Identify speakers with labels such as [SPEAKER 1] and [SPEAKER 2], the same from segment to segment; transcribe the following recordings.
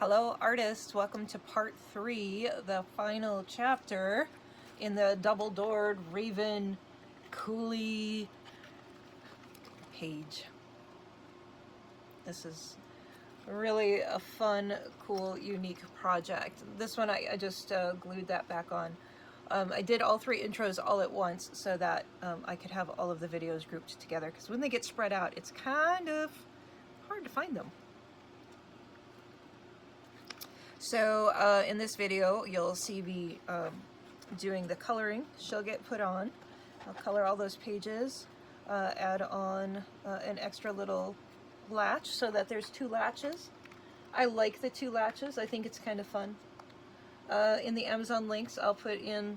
[SPEAKER 1] Hello artists, welcome to part 3, the final chapter in the double-doored Raven Coolie page. This is really a fun, cool, unique project. This one I just glued that back on. I did all 3 intros all at once so that I could have all of the videos grouped together, because when they get spread out it's kind of hard to find them. So in this video, you'll see me doing the coloring. She'll get put on. I'll color all those pages, add on an extra little latch so that there's 2 latches. I like the 2 latches. I think it's kind of fun. In the Amazon links, I'll put in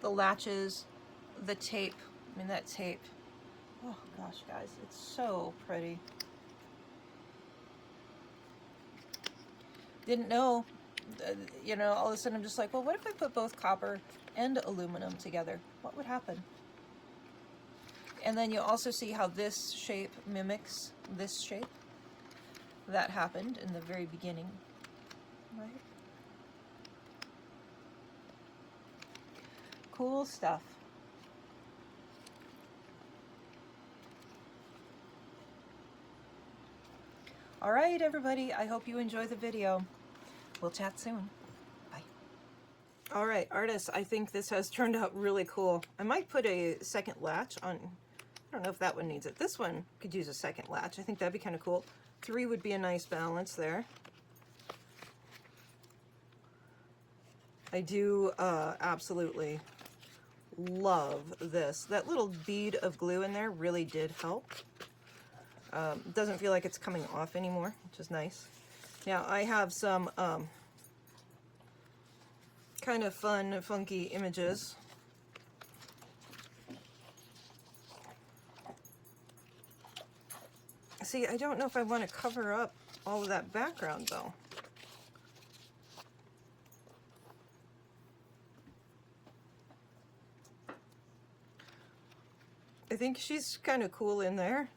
[SPEAKER 1] the latches, the tape. I mean, that tape. Oh gosh, guys, it's so pretty. Didn't know. You know, all of a sudden I'm just like, well, what if I put both copper and aluminum together? What would happen? And then you also see how this shape mimics this shape. That happened in the very beginning, right? Cool stuff. All right, everybody, I hope you enjoy the video. We'll chat soon. Bye. All right, artists, I think this has turned out really cool. I might put a second latch on. I don't know if that one needs it. This one could use a second latch. I think that'd be kind of cool. 3 would be a nice balance there. I do absolutely love this. That little bead of glue in there really did help. Doesn't feel like it's coming off anymore, which is nice. Now I have some kind of fun, funky images. See, I don't know if I want to cover up all of that background though. I think she's kind of cool in there.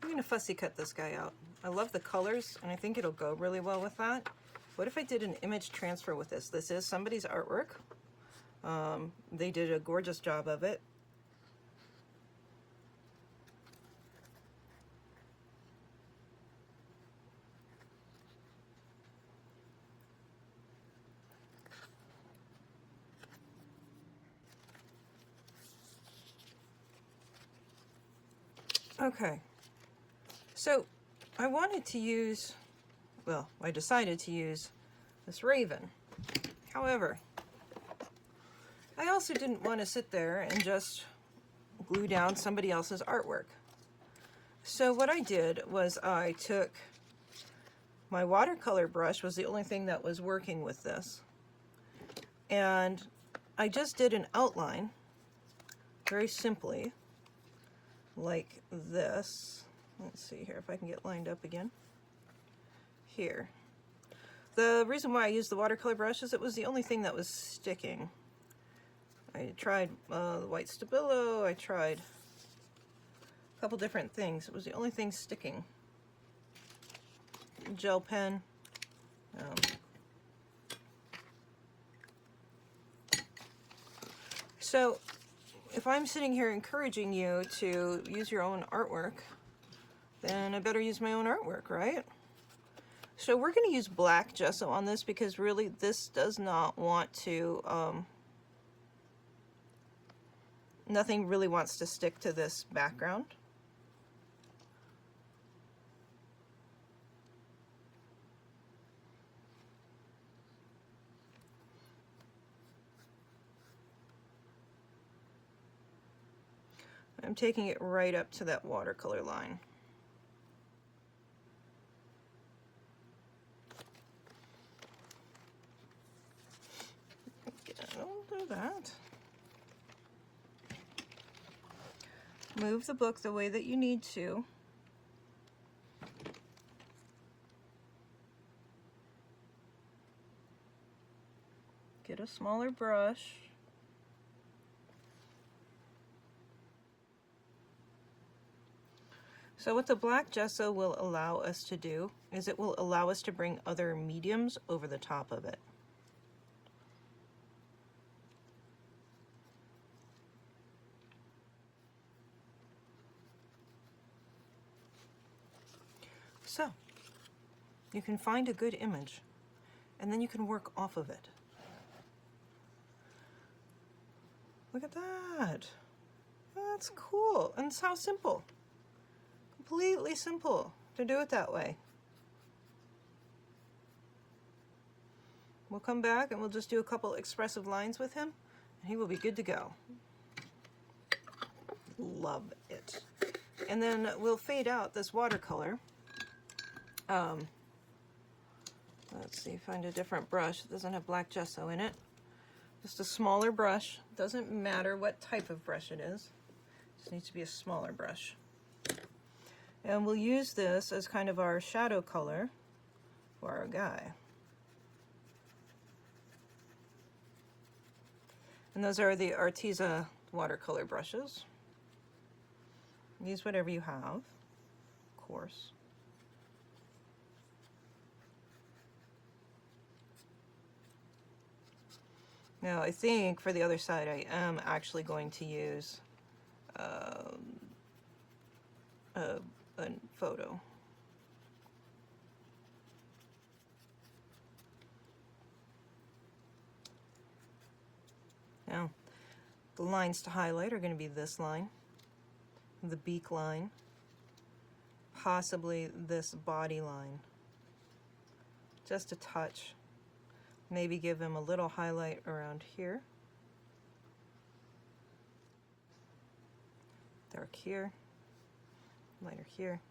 [SPEAKER 1] I'm going to fussy cut this guy out. I love the colors, and I think it'll go really well with that. What if I did an image transfer with this? This is somebody's artwork. They did a gorgeous job of it. Okay. So I wanted to use, well, I decided to use this raven. However, I also didn't want to sit there and just glue down somebody else's artwork. So what I did was I took my watercolor brush, was the only thing that was working with this, and I just did an outline very simply like this. Let's see here if I can get lined up again. Here. The reason why I used the watercolor brush is it was the only thing that was sticking. I tried the white Stabilo, I tried a couple different things. It was the only thing sticking. Gel pen. So if I'm sitting here encouraging you to use your own artwork, then I better use my own artwork, right? So we're going to use black gesso on this because really this does not want to, nothing really wants to stick to this background. I'm taking it right up to that watercolor line. Don't do that. Move the book the way that you need to. get a smaller brush. So what the black gesso will allow us to do is it will allow us to bring other mediums over the top of it. So you can find a good image and then you can work off of it. Look at that. That's cool. And it's how simple. Completely simple to do it that way. We'll come back and we'll just do a couple expressive lines with him and he will be good to go. Love it. And then we'll fade out this watercolor. Let's see, find a different brush that doesn't have black gesso in it. Just a smaller brush. Doesn't matter what type of brush it is. Just needs to be a smaller brush. And we'll use this as kind of our shadow color for our guy. And those are the Arteza watercolor brushes. Use whatever you have, of course. Now I think for the other side I am actually going to use a photo. Now, the lines to highlight are going to be this line, the beak line, possibly this body line. Just a touch. Maybe give him a little highlight around here. Dark here. Lighter here.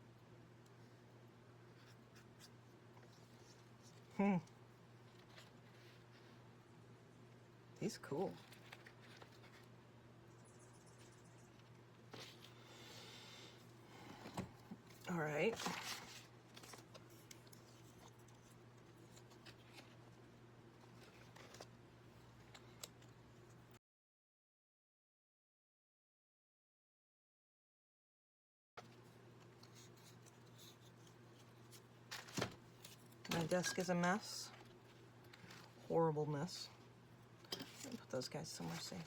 [SPEAKER 1] He's cool. All right. My desk is a mess. Horrible mess. Let me put those guys somewhere safe.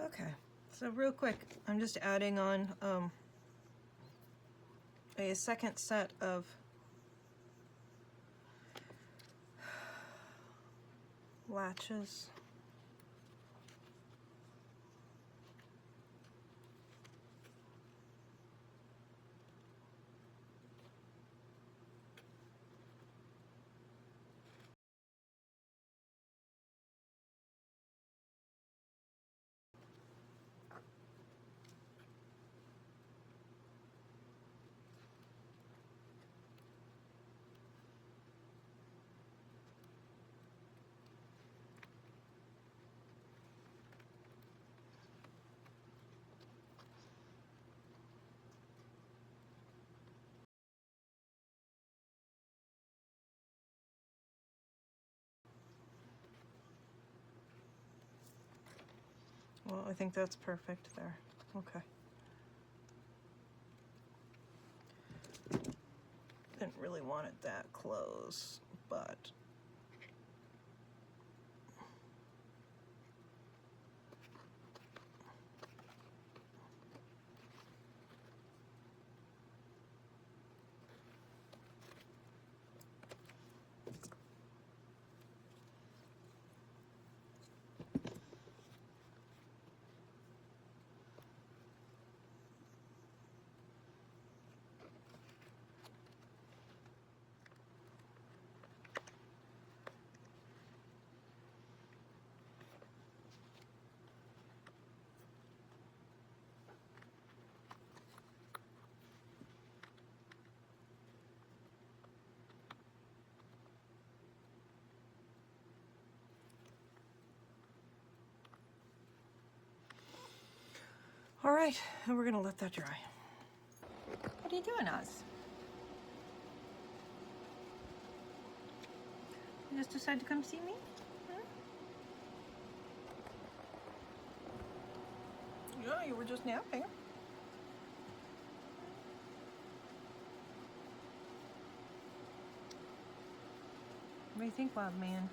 [SPEAKER 1] Okay, so real quick, I'm just adding on a second set of latches. Well, I think that's perfect there. Okay. Didn't really want it that close, but all right, and we're gonna let that dry. What are you doing, Oz? You just decided to come see me? Hmm? Yeah, you were just napping. What do you think, Wild Man?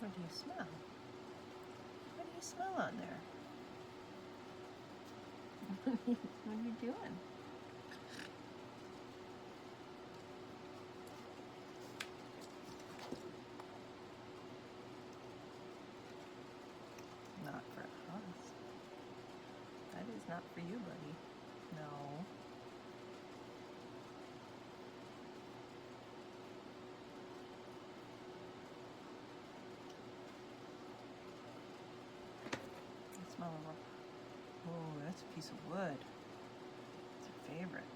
[SPEAKER 1] What do you smell? What do you smell on there? What are you doing? Not for us. That is not for you, buddy. No. I smell a rock. Oh, that's a piece of wood. It's a favorite.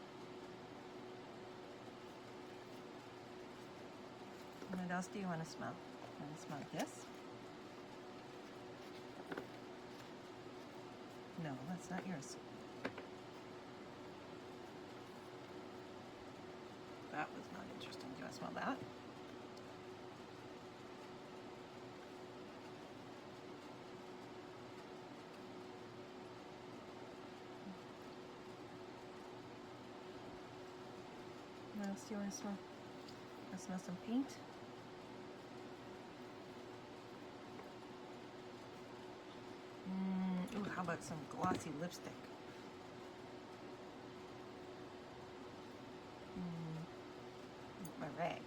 [SPEAKER 1] What else do you want to smell? Want to smell this? No, that's not yours. That was not interesting. Do you want to smell that? What else do you want to smell? Want to smell some paint? Ooh, how about some glossy lipstick? My rag.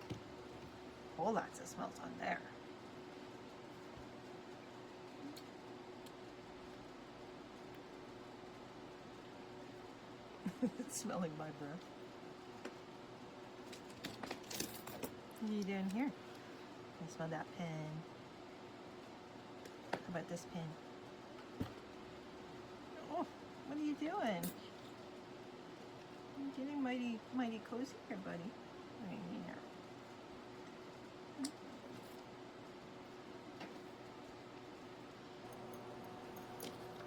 [SPEAKER 1] Whole lots of smells on there. It's smelling my breath. What are you doing here? I smell that pen. How about this pen? Oh, what are you doing? You're getting mighty cozy here, buddy. Right here.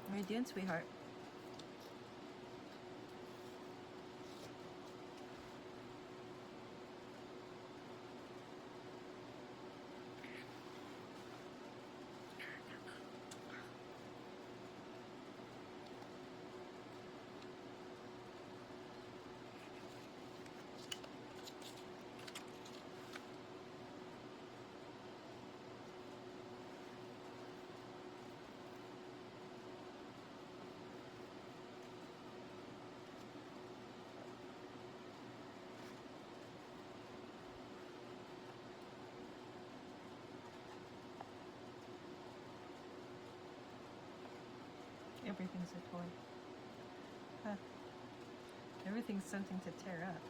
[SPEAKER 1] What are you doing, sweetheart? Everything's a toy. Huh. Everything's something to tear up.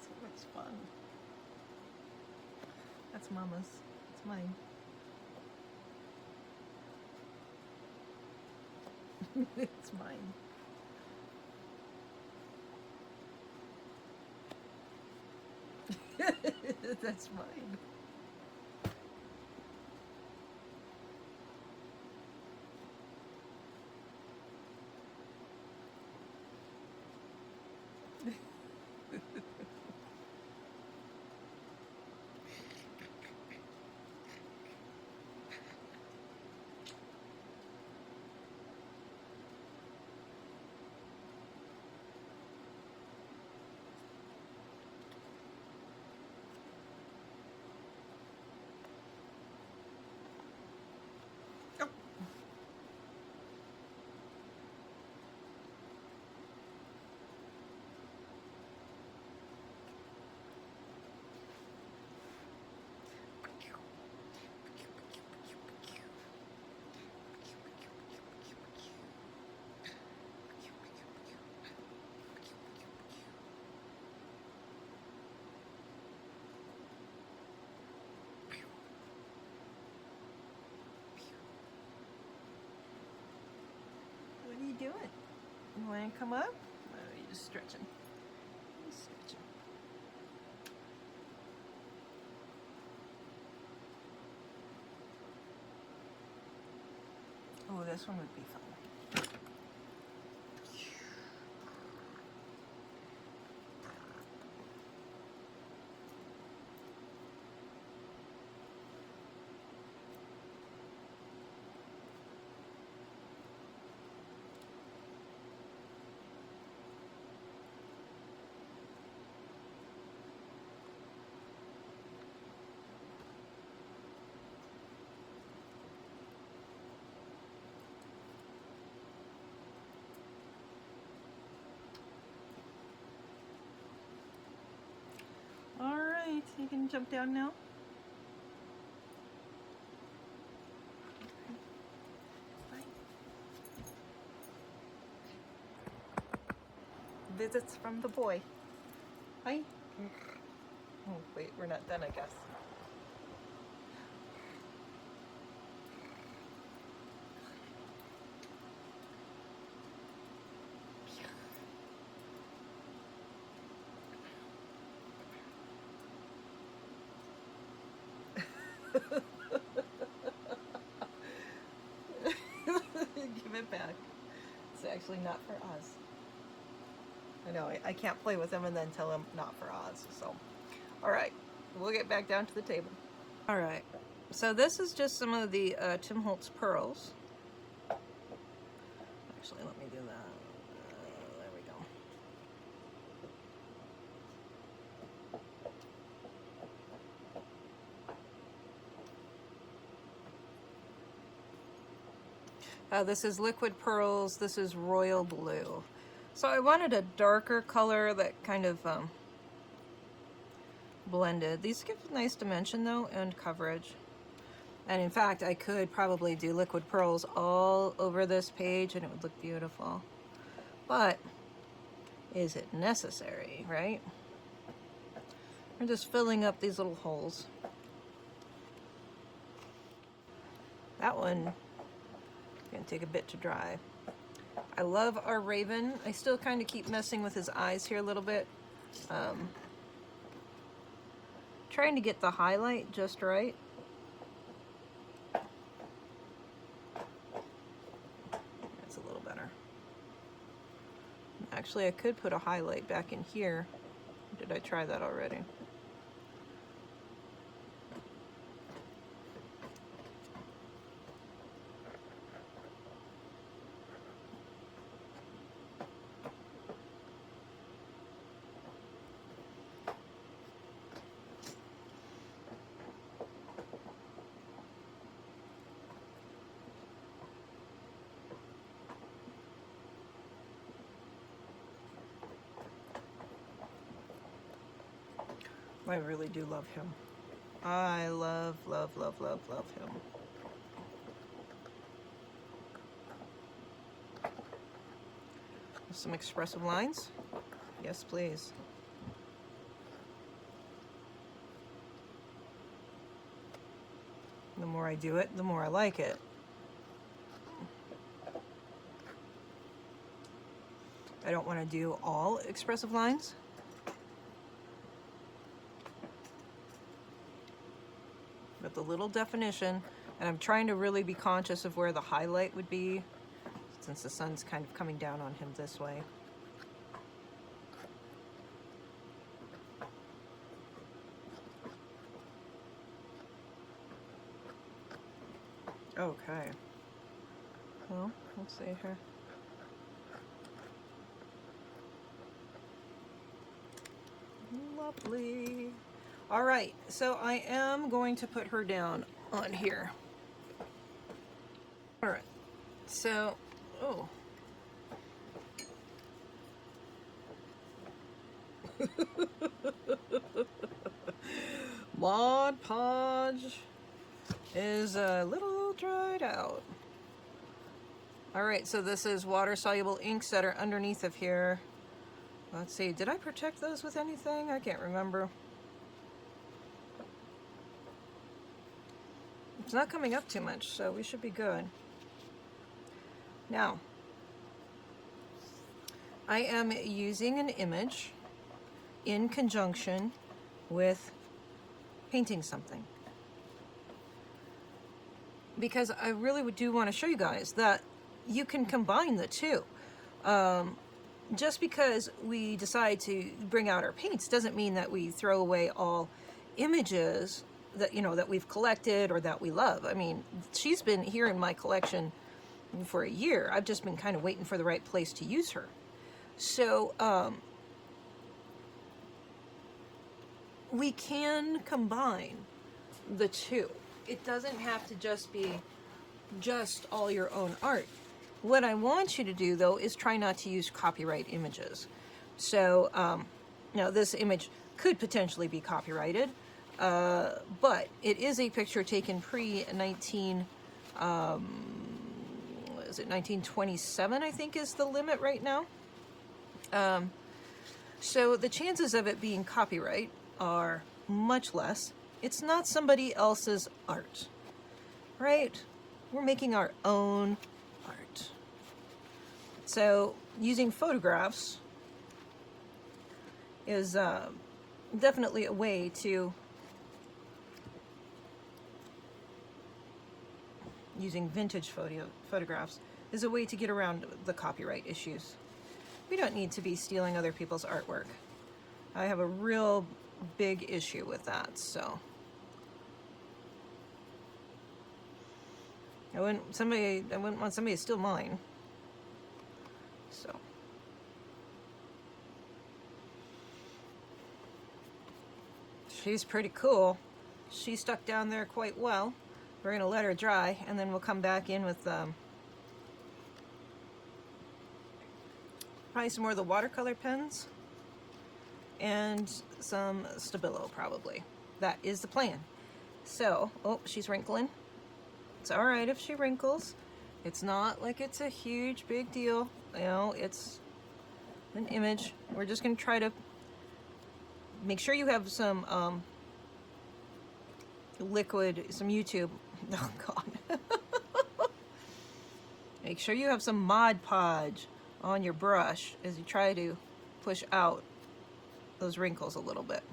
[SPEAKER 1] So much fun. That's Mama's. It's mine. It's mine. That's mine. What are you doing? You want to come up? Or are you just stretching? Just stretching. Oh, this one would be fun. All right, you can jump down now. Bye. Visits from the boy. Hi. Oh, wait, we're not done, I guess. Give it back. It's actually not for Oz. I know, I can't play with him and then tell him not for Oz. So, all right, we'll get back down to the table. All right, so this is just some of the Tim Holtz pearls. Actually, let me do that. There we go. This is liquid pearls. This is royal blue. So I wanted a darker color that kind of blended. These give a nice dimension though and coverage. And in fact, I could probably do liquid pearls all over this page and it would look beautiful. But is it necessary, right? I'm just filling up these little holes. That one gonna take a bit to dry. I love our raven. I still kind of keep messing with his eyes here a little bit. Trying to get the highlight just right. That's a little better. Actually, I could put a highlight back in here. Did I try that already? I really do love him. I love, love, love, love, love him. Some expressive lines. Yes, please. The more I do it, the more I like it. I don't want to do all expressive lines. But the little definition, and I'm trying to really be conscious of where the highlight would be, since the sun's kind of coming down on him this way. Okay. Well, let's see here. Lovely. All right, so I am going to put her down on here. All right, so, oh. Mod Podge is a little dried out. All right, so this is water-soluble inks that are underneath of here. Let's see, did I protect those with anything? I can't remember. It's not coming up too much, so we should be good. Now, I am using an image in conjunction with painting something, because I really do want to show you guys that you can combine the two. Just because we decide to bring out our paints doesn't mean that we throw away all images that, you know, that we've collected or that we love. I mean, she's been here in my collection for a year. I've just been kind of waiting for the right place to use her. So we can combine the two. It doesn't have to just be just all your own art. What I want you to do, though, is try not to use copyright images. So now this image could potentially be copyrighted, but it is a picture taken pre-19, is it 1927, I think is the limit right now. So the chances of it being copyright are much less. It's not somebody else's art, right? We're making our own art. So using photographs is definitely a way to, using vintage photographs is a way to get around the copyright issues. We don't need to be stealing other people's artwork. I have a real big issue with that, so. I wouldn't want somebody to steal mine. So. She's pretty cool. She stuck down there quite well. We're gonna let her dry, and then we'll come back in with probably some more of the watercolor pens and some Stabilo, probably. That is the plan. So, oh, she's wrinkling. It's all right if she wrinkles. It's not like it's a huge big deal. You know, it's an image. We're just gonna try to make sure you have some liquid, some YouTube. Oh God. Make sure you have some Mod Podge on your brush as you try to push out those wrinkles a little bit.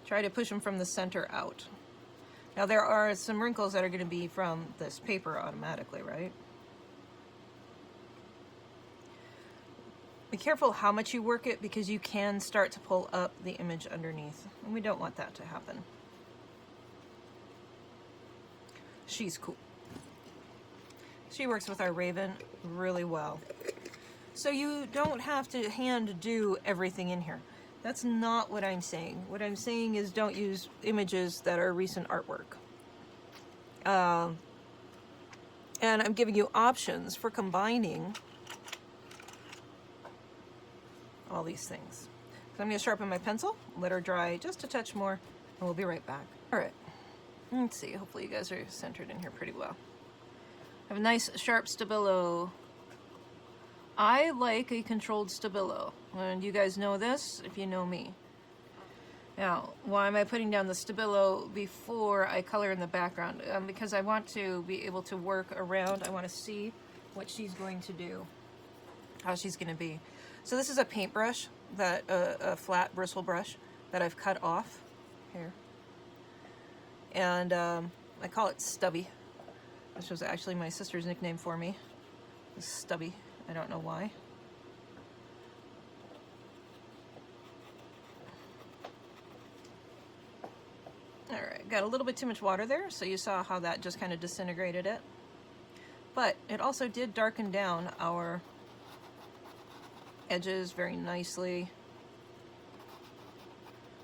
[SPEAKER 1] Try to push them from the center out. Now there are some wrinkles that are going to be from this paper automatically, right? Be careful how much you work it, because you can start to pull up the image underneath, and we don't want that to happen. She's cool. She works with our Raven really well. So you don't have to hand do everything in here. That's not what I'm saying. What I'm saying is don't use images that are recent artwork. And I'm giving you options for combining all these things. So I'm going to sharpen my pencil, let her dry just a touch more, and we'll be right back. All right, let's see, hopefully you guys are centered in here pretty well. I have a nice sharp Stabilo. I like a controlled Stabilo, and you guys know this if you know me. Now, why am I putting down the Stabilo before I color in the background? Because I want to be able to work around. I want to see what she's going to do, how she's going to be. So this is a paintbrush, that a flat bristle brush that I've cut off here. And I call it Stubby. This was actually my sister's nickname for me. Stubby. I don't know why. Alright, got a little bit too much water there, so you saw how that just kind of disintegrated it. But it also did darken down our edges very nicely.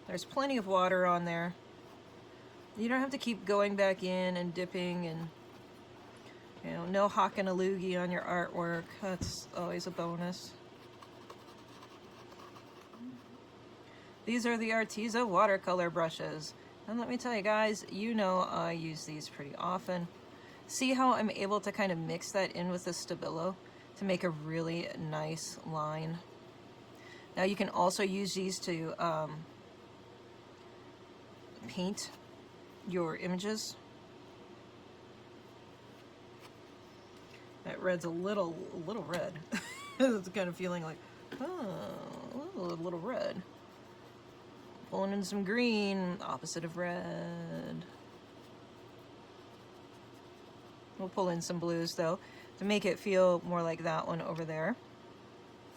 [SPEAKER 1] There's plenty of water on there. You don't have to keep going back in and dipping, and you know, no hocking a loogie on your artwork. That's always a bonus. These are the Arteza watercolor brushes. And let me tell you guys, you know I use these pretty often. See how I'm able to kind of mix that in with the Stabilo to make a really nice line. Now you can also use these to paint your images. That red's a little red. It's kind of feeling like, oh, a little red. Pulling in some green, opposite of red. We'll pull in some blues though, to make it feel more like that one over there.